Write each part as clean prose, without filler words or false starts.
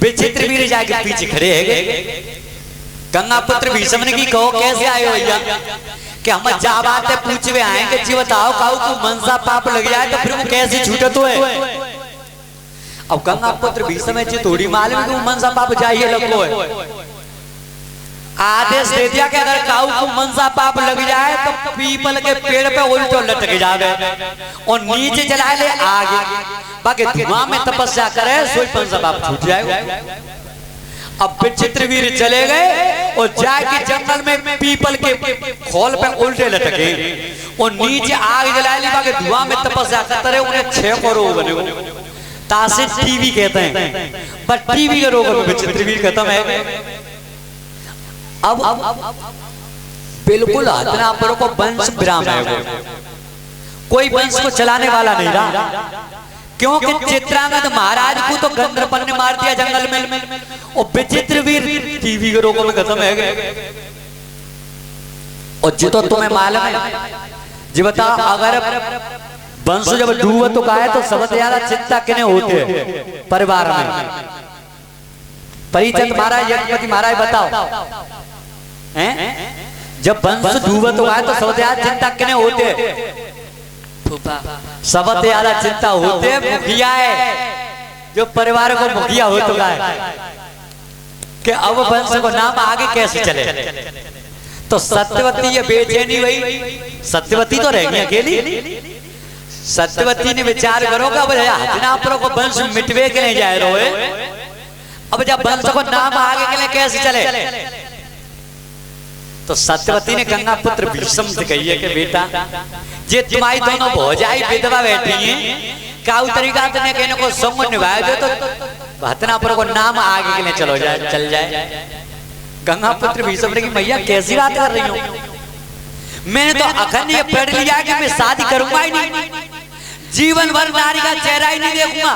विचित्र वीर जाके पीछे खड़े है। गंगा पुत्र भीष्म ने की कहो कैसे आए हो भैया कि हम जा बात पूछवे आएंगे जी बताओ काऊ को मनसा पाप लग जाए तो फिर वो कैसे छूटे तो है। अब गंगा पुत्र भीष्म जी थोड़ी मालूम है कि मनसा पाप जाइए लगो है। आदेश दे दिया कि अगर काऊ को मनसा पाप लग जाए तो पीपल के पेड़ पे उल्टो लटक जावे और नीचे जला ले आगे बाकी धुआं में तपस्या करे सोई मनसा पाप छूट जाए। अब विचित्र वीर चले गए और जाके जंगल में पीपल के खोल पे उल्टे लटके और नीचे आग जला ली बाकी धुआं में तपस्या करते रहे। उन्हें 6 करोड़ बने तासे टीवी कहते हैं पर टीवी के रोग में विचित्र वीर खत्म है। अब बिल्कुल हथनापुर को वंश विराम है। कोई वंश को चलाने वाला नहीं रहा क्योंकि चित्रांगद महाराज को तो गंधर्वन ने मार दिया जंगल में और विचित्र वीर टीवी के रोगों में खत्म है गए। और जी तो तुम्हें मालूम है जी बताओ अगर वंश जब डूबे तो कहा है तो सबसे ज्यादा चिंता किने होते हैं परिवार में। परिचंद महाराज यज्ञपति महाराज बताओ हैं जब वंश डूबे तो कहा है तो सबसे ज्यादा चिंता किने होते हैं। सबसे ज्यादा चिंता होते मुखिया है जो परिवार को मुखिया हो तो है कि अब वंश को नाम आगे कैसे चले। तो सत्यवती ये बेचैनी हुई। सत्यवती तो रहेगी अकेली। सत्यवती ने विचार करोगा अब हथनापुर को वंश मिटवे के लिए जाए रोए अब जब वंश को नाम आगे के लिए कैसे चले। तो सत्यवती ने गंगा पुत्र भीष्म से कही है कि बेटा जे तुम्हारी दोनों भौजाई विधवा बैठी हैं काऊ तरीका तुमने कहने को संग निभाए दो तो हथनापुर को नाम आगे के लिए चलो जाए चल जाए। गंगा पुत्र भीष्म ने की मैया कैसी बात कर रही हूँ मैंने तो अखंड ये पढ़ लिया कि मैं शादी करूंगा ही नहीं जीवन भर नारी का चेहरा ही नहीं देखूंगा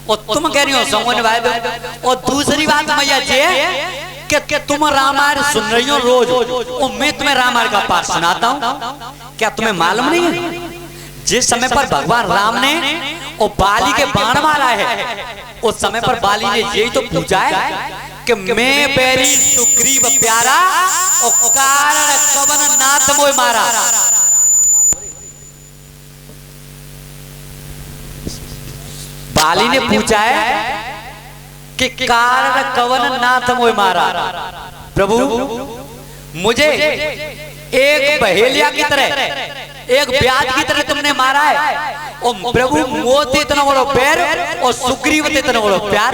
और तुम कह रही हो संग निभाए दो। और दूसरी बात मैया जी कि तुम रामायण सुन रही हो रोज और मैं तुम्हें रामायण का पाठ सुनाता हूँ क्या तुम्हें मालूम नहीं है जिस समय पर भगवान राम ने और बाली के बाण मारा है उस समय पर बाली ने यही तो पूछा है कि मैं बैरी सुग्रीव प्यारा और कारण कवन नाथ मोय मारा। बाली ने पूछा है कि कारण कवन नाथ मोय मारा। प्रभु मुझे एक बहेलिया की तरह एक ब्याज की तरह तुमने मारा है और प्रभु मोती इतना बड़ो पैर और सुग्रीव इतना बड़ो प्यार।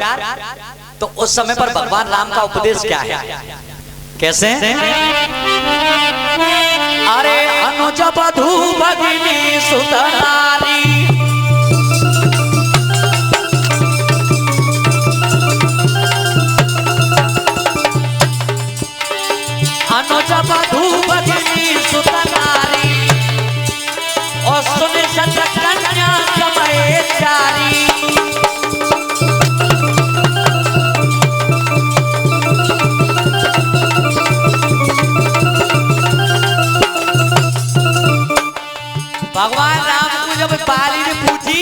तो उस समय पर भगवान राम का उपदेश क्या है कैसे अरे अनुज बधू भगिनी सुतनारी अनुज बधू भगिनी सुतनारी और सुन सत कन्या समय चारी। भगवान राम को जब बाली ने पूछी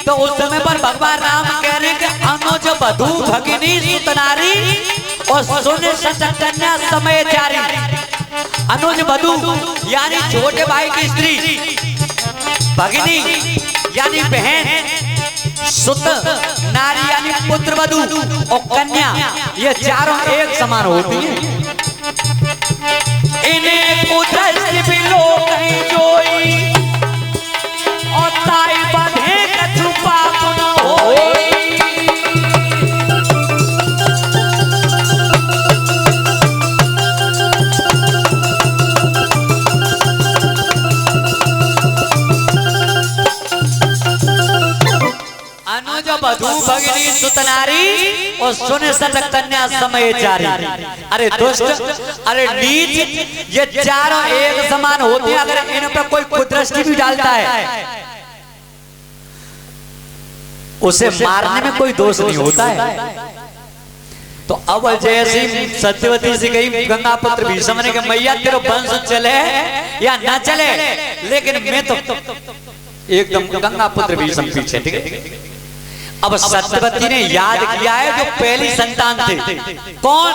तो उस समय पर भगवान राम कह रहे कि अनुज बधू भगिनी सुतनारी और सुन सत कन्या समय चारी। अनुज बधू यानी छोटे भाई की स्त्री भगिनी यानी बहन सुत नारी यानी पुत्र वधू और कन्या ये चारों एक समान होती हैं। इन्हें पुत्र भी लोग नहीं जोई और ताई बधे छुपा न होई। अनुज बधू भगिनी सुतनारी और सुन सत कन्या समय चारी। अरे दुष्ट अरे नीच ये चारों एक समान होते हैं। अगर इन पर कोई कुदृष्टि भी डालता है उसे मारने में कोई दोष नहीं होता है। तो अब जैसी सत्यवती से गई गंगा पुत्र भीष्म ने कहा मैया तेरा वंश चले या ना चले लेकिन मैं तो एकदम गंगा पुत्र भीष्म पीछे ठीक है। अब सत्यवती ने याद किया है जो पहली संतान थे कौन,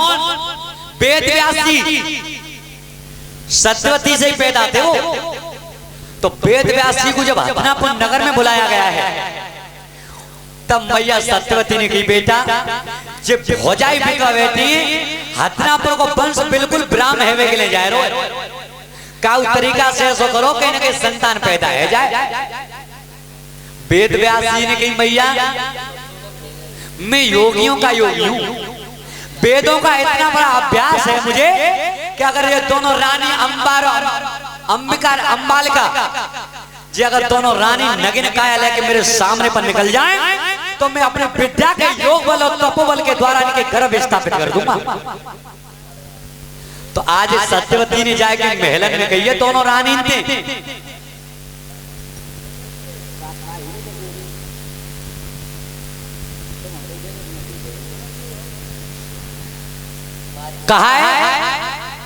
वेद व्यास जी, सत्यवती से ही पैदा थे वो। तो वेद व्यास जी को जब हथनापुर नगर में बुलाया गया है तब मैया सत्यवती ने कही बेटा जब भौजाई बिका बेटी हथनापुर को वंश बिल्कुल ब्राह्म है के ले जाए रो का तरीका से ऐसा करो कहीं ना कहीं संतान पैदा है जाए। वेद व्यास जी ने कही मैया मैं योगियों का योगी हूं, वेदों का इतना बड़ा अभ्यास है मुझे कि अगर ये दोनों रानी अंबिका अंबालिका जी अगर दोनों रानी नगिन काया लेके मेरे सामने पर निकल जाएं तो मैं अपने विद्या के योग बल और तपोबल के द्वारा इनके गर्भ स्थापित कर दूंगा। तो आज सत्यवती ने जाके महलन में कही है दोनों रानी थे, कहा है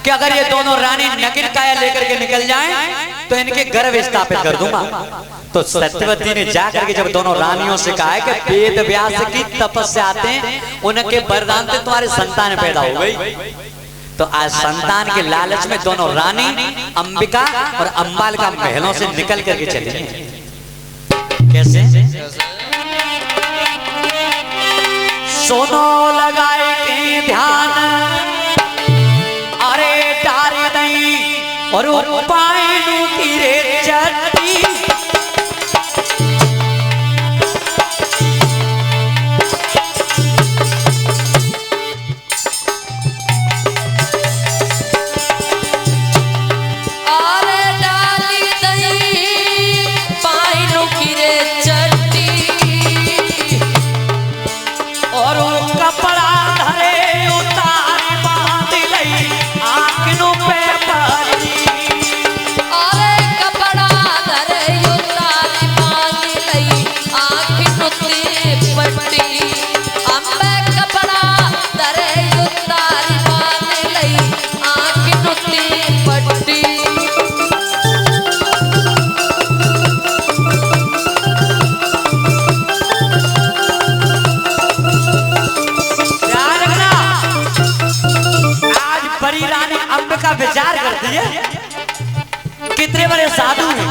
कि अगर ये दोनों रानी नगिन काया लेकर के निकल जाएं तो इनके गर्भ स्थापित कर दूंगा। तो सत्यवती ने जाकर के जब दोनों रानियों से कहा है कि वेद व्यास की तपस्या आते उनके वरदान से तुम्हारी संतान पैदा हो गई। तो आज संतान के लालच में दोनों रानी अंबिका और अंबालिका महलों से निकल करके चली हैं। कैसे? सोनो लगाए के ध्यान अरे डारे नहीं और पायनु की रे चट्टी विचार करती है कितने बड़े साधु हैं,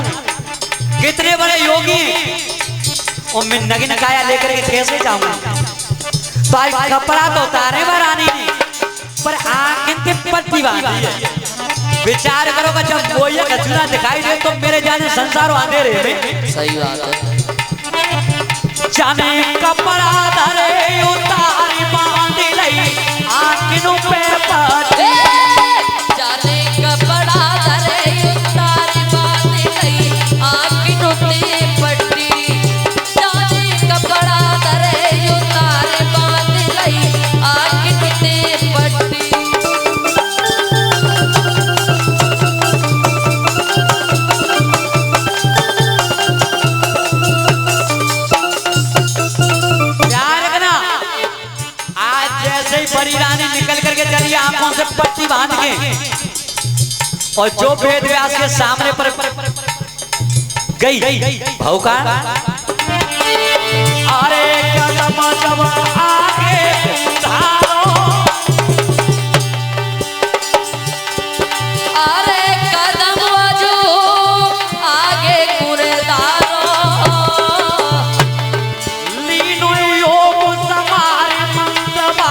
कितने बड़े योगी हैं और मैं नगिन काया लेकर के कैसे जाऊंगा। तो आज कपड़ा तो उतारे रानी ने पर आंख इनके पट्टी बांधी है। विचार करोगा जब वो ये कचरा दिखाई दे तो मेरे जाने संसार अंधेरे में। सही बात है। जाने कपड़ा धरे उतारी बांधी लई आंखों पे पट्टी आंखों से पट्टी बांध के और जो वेद व्यास के सामने पर गई भौका अरे कदम जब आगे धारो अरे कदम जो आगे कुरेदारो लीनो योग समारे मंदबा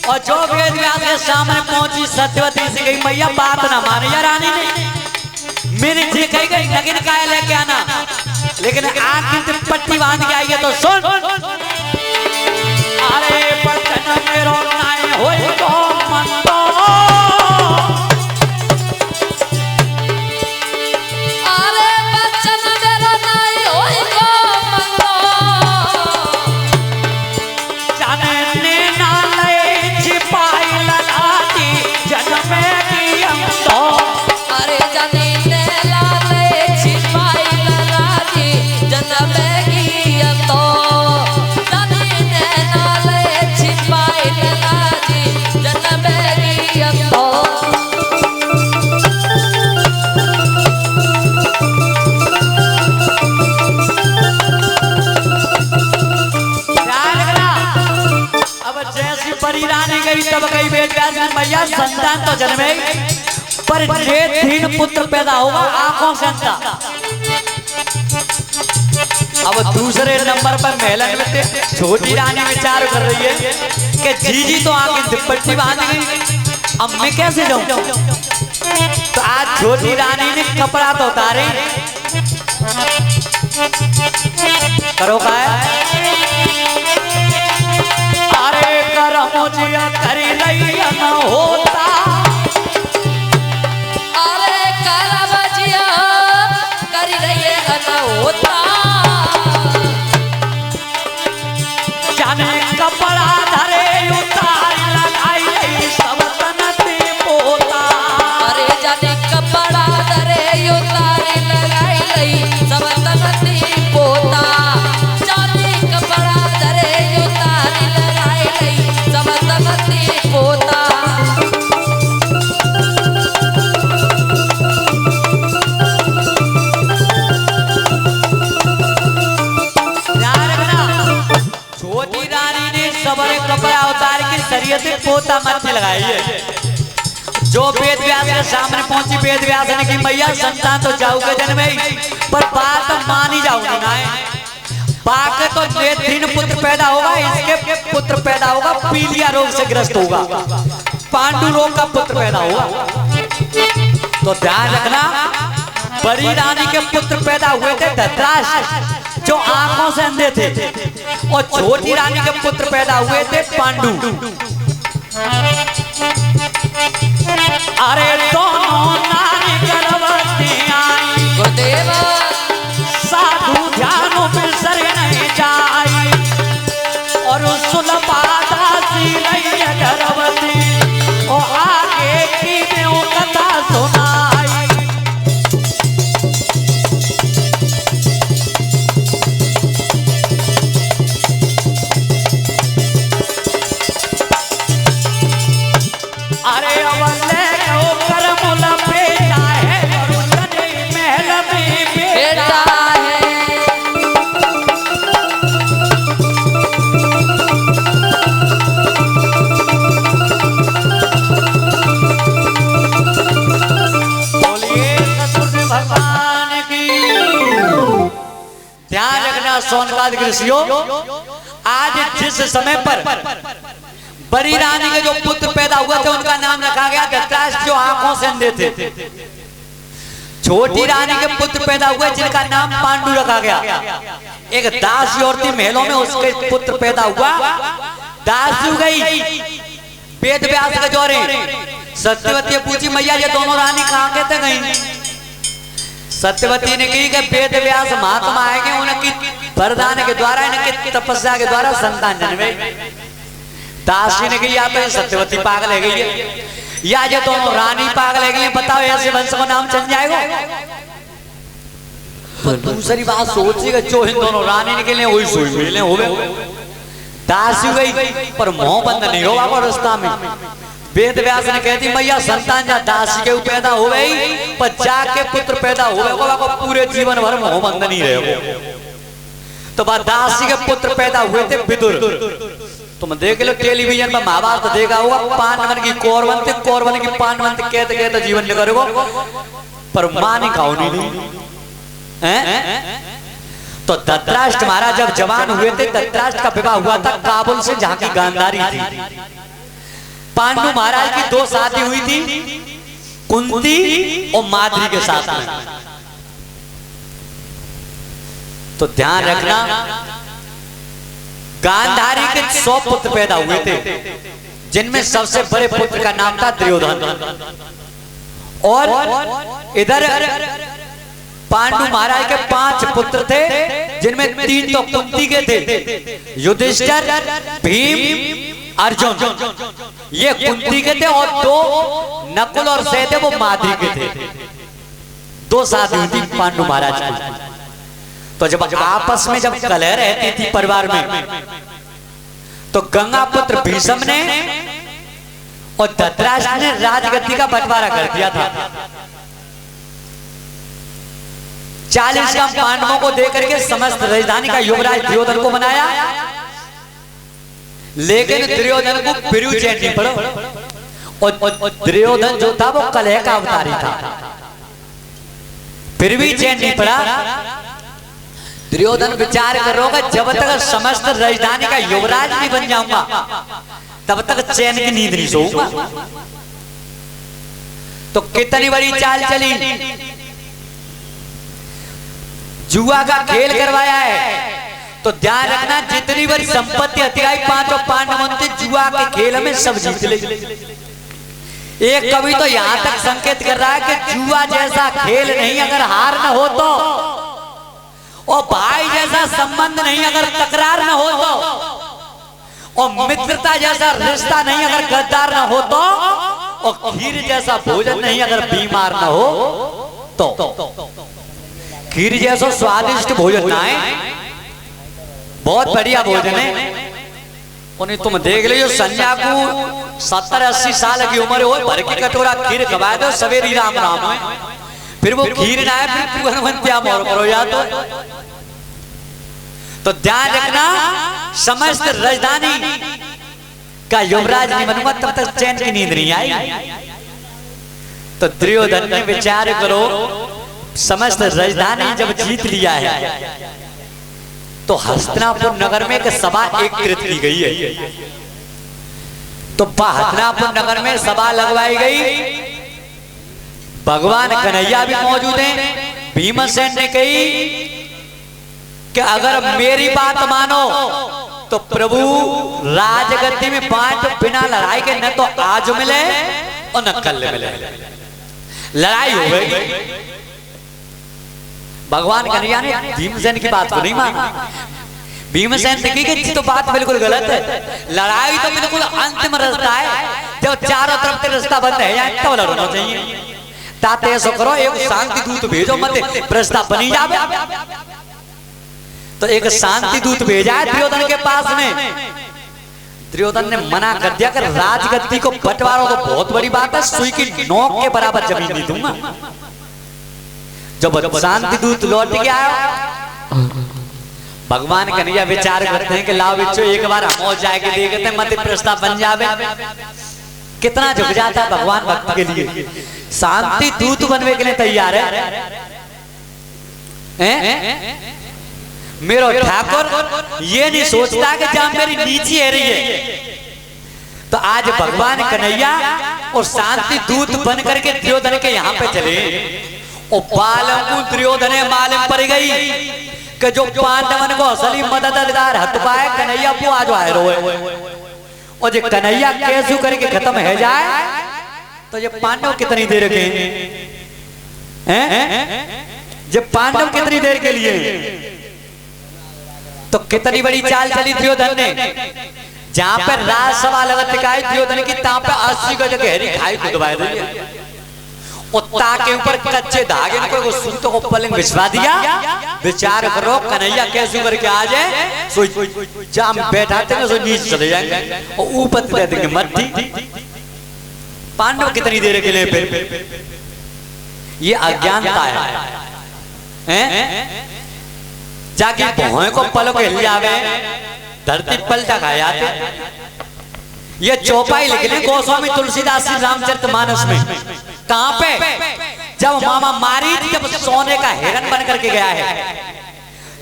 और जो वेद व्यास के सामने पहुंची सत्यवती से गई मैया बात ना माने या रानी ने मेरी जी कही गई नगिन काया लेके आना, लेकिन आंख की पट्टी बांध के आई है तो सुन अरे बचन मेरो नाय होई तो मंदो अरे बचन मेरो नाय होई तो मंदो गई तब कई वेद व्यास ने मैया संतान तो जन्मे पर नेत्रहीन पुत्र पैदा होगा आंखों से अंधा। अब दूसरे नंबर पर मेलन में छोटी रानी विचार कर रही है कि जीजी तो आंखें दुपट्टी बांध गई, अब मैं कैसे जाऊं। तो आज छोटी रानी ने कपड़ा तो उतारे, करो का अरे करम जिया करी रही न होता, अरे करम जिया करी रही न होता, जाने कपड़ा धरे उतार लगाई सब तनती पोता, अरे जाने कपड़ा धरे उतार लगाई सब तनती पोता, जाने कपड़ा धरे उतार लगाई सब तनती पोता। छोटी रानी ने सबरे कपड़ा उतार के शरीर से पोता मत लगाई है। जो वेद व्यास के सामने पहुंची, वेद व्यास ने की मैया संतान तो जाऊगे जन्मे पर बात मानी जाऊंगी ना, बाकी तो नेत्रहीन पुत्र पैदा होगा, इसके पुत्र पैदा होगा पीलिया रोग से ग्रस्त होगा, पांडु रोग का पुत्र पैदा होगा। तो ध्यान रखना, बड़ी रानी के पुत्र पैदा हुए थे धृतराष्ट्र जो आंखों से अंधे थे, और छोटी रानी के पुत्र पैदा हुए थे पांडु। अरे दोनों नारी गर्भवती आई, गुरुदेव साधु ध्यान में सर नहीं जाई, और सुलभा दासी रही गर्भवती, और आगे की में कथा सुनाई। अरे अवले को करमुल बेटा है, महल में बेटा है, बोलिए सतगुरु भगवान की। ध्यान रखना सोनकाद ऋषियों, आज जिस समय पर बड़ी रानी के जो पुत्र पैदा हुए थे उनका नाम रखा गया धृतराष्ट्र जो आंखों से अंधे थे, छोटी रानी के पुत्र पैदा हुए जिनका नाम पांडु रखा गया। एक दासी औरत महलों में उसके पुत्र पैदा हुआ, दासी गई वेद व्यास के जोरे, सत्यवती पूछी मैया ये दोनों रानी कहाँ के थे गई। सत्यवती ने कही कि वेद व्यास महात्मा आएंगे, उनकी वरदान के द्वारा इनकी तपस्या के द्वारा संतान जन्मे। दासी ने कही या तो ये सत्यवती पागल है गई है, या ये दोनों रानी पागल है गई है, बताओ ऐसे वंश का नाम चल जाएगा। तो दूसरी बात सोची कि जो इन दोनों रानी निकले वही सोई मिले हो गए। दासी गई पर मोह बंद नहीं होगा और रास्ता में वेद व्यास ने कहती मैया संतान जा दासी के पैदा हो गई, पर जाके पुत्र पैदा हो गए पूरे जीवन भर मोह बंद नहीं रहे। तो बात दासी के पुत्र पैदा हुए थे विदुर। तुम देख लो टेलीविजन पर महाभारत देखा होगा, पांडवन की कौरवन थे, कौरवन की पांडवन थे, कहते कहते जीवन लेकर पर मां नहीं खाओ नहीं। तो धृतराष्ट्र महाराज जब जवान हुए थे, धृतराष्ट्र का विवाह हुआ था काबुल से जहां की गांधारी थी। पांडु महाराज की दो शादी हुई थी, कुंती और माद्री के साथ में। तो ध्यान रखना गांधारी के 100 पुत्र पैदा हुए थे, जिनमें सबसे बड़े पुत्र का नाम था दुर्योधन। और इधर पांडु महाराज के 5 पुत्र थे, जिनमें 3 तो कुंती के थे, युधिष्ठिर, भीम, अर्जुन ये कुंती के थे, और 2 नकुल और सहदेव वो माद्री के थे। 2 शादी हुई थी पांडु महाराज की। तो जब आपस में जब कलह रहती थी परिवार में, तो गंगा पुत्र भीष्म ने और धृतराष्ट्र ने राजगद्दी का बंटवारा कर दिया था। 40 गांव पांडवों को देकर के समस्त राजधानी का युवराज दुर्योधन को बनाया। लेकिन दुर्योधन को फिर भी चैन नहीं पड़ा। और दुर्योधन जो था वो कलह का अवतारी था, फिर भी चैन नहीं पड़ा। दुर्योधन विचार करोगा जब तक समस्त राजधानी का युवराज नहीं बन जाऊंगा तब तक चैन की नींद नहीं सोऊंगा। तो कितनी बड़ी चाल चली, जुआ का खेल करवाया है। तो ध्यान रखना जितनी बड़ी संपत्ति हथियाई पांचों पांडवों ने जुआ के खेल में सब जीत ली। एक कवि तो यहां तक संकेत कर रहा है कि जुआ जैसा खेल नहीं अगर हार न हो तो, और भाई जैसा संबंध नहीं अगर तकरार न हो तो, और मित्रता जैसा रिश्ता नहीं अगर गद्दार न हो तो, और खीर जैसा भोजन नहीं अगर बीमार न हो तो। खीर जैसा स्वादिष्ट भोजन ना है, बहुत बढ़िया भोजन है। उन्हें तुम देख लो संध्या को 70-80 साल की उम्र हो, भर की कटोरा खीर खवा दो सवेरी राम राम में, फिर वो खीर ना है फिर तू हनुमंत्या मोर करो या तो ध्यान रखना समस्त राजधानी का युवराज नहीं बनूंगा तब तक चैन की नींद नहीं आई। तो दुर्योधन ने विचार करो समस्त राजधानी जब जीत लिया है तो हस्तिनापुर नगर में एक सभा एकत्रित की गई है। तो हस्तिनापुर नगर में सभा लगवाई गई, भगवान कन्हैया भी मौजूद हैं। भीमसेन ने कही कि अगर मेरी बात मानो तो प्रभु राजगद्दी में बांट बिना लड़ाई के न तो आज मिले और न कल मिले, लड़ाई हो गई। भगवान कन्हैया ने भीमसेन की बात को नहीं माना। भीमसेन ने कही कि तो बात बिल्कुल गलत है, लड़ाई तो बिल्कुल अंतिम रास्ता है, जब चारों तरफ से रास्ता बंद है जाए तब लड़ना चाहिए। ताते ऐसा करो एक शांति दूत भेजो, मत प्रस्ताव बनी जावे। तो एक शांति दूत भेजा है दुर्योधन के पास में। दुर्योधन ने मना कर दिया कि राजगद्दी को बंटवारो तो बहुत बड़ी बात है, सुई की नोक के बराबर जमीन नहीं दूंगा। जब शांति दूत लौट के आया, भगवान कन्हैया विचार करते हैं कि लाओ बिच्छो एक बार हम जाके देखते हैं मत प्रस्ताव बन जावे। कितना झुक जाता है भगवान भक्त के लिए, शांति दूत बनने के लिए तैयार है। मेरा ठाकुर ये नहीं सोचता कि जहां मेरी नीची है रही है। तो आज भगवान कन्हैया और शांति दूत बन करके दुर्योधन के यहाँ पे चले, और बालम को दुर्योधन मालूम पड़ गई कि जो पांडवन को असली मददगार हत पाए कन्हैया को आज आए रोए, और जो कन्हैया कैसे करके खत्म है जाए तो ये पांडव कितनी देर के हैं, जब पांडव कितनी देर के लिए। तो कितनी बड़ी चाल चली दुर्योधन ने, जहां पर राजसभा लगत दिखाई दुर्योधन की तहां पे 80 गज गहरी खाई खुदवाई दी, और ताके ऊपर कच्चे धागे को सुतों को पलंग बिछवा दिया। विचार करो कन्हैया कैसे करके आ जाए, सो जाम बैठाते हैं सो नीचे चले जाएंगे और ऊपर दे देंगे मट्टी। पांडव कितनी देर के लिए फिर, ये अज्ञानता है। जाके भौं को पलों के हिल जावे, धरती पलटा खा जाते। ये चौपाई लिखने गोस्वामी तुलसीदास जी रामचरितमानस में, कहां पे जब मामा मारीच जब सोने का हिरण बन करके गया है,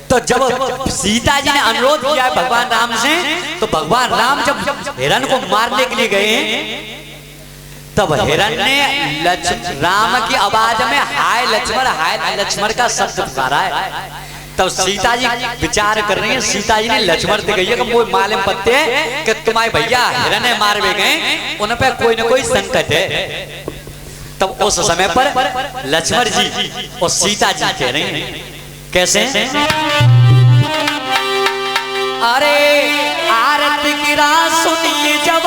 तो जब सीता जी ने अनुरोध किया है भगवान राम से, तो भगवान राम जब हिरण को मारने के लिए गए तब हिरण ने राम की आवाज में हाय लक्ष्मण का शब्द पुकारा है। तब सीता जी विचार कर रही है, सीता जी ने लक्ष्मण से कही है कि वो मालूम पत्ते हैं कि तुम्हारे भैया हिरण मार गए, उन पे कोई न कोई संकट है। तब उस समय पर लक्ष्मण जी और सीता जी कह रहे हैं कैसे, अरे आरती की रात सुनिए जब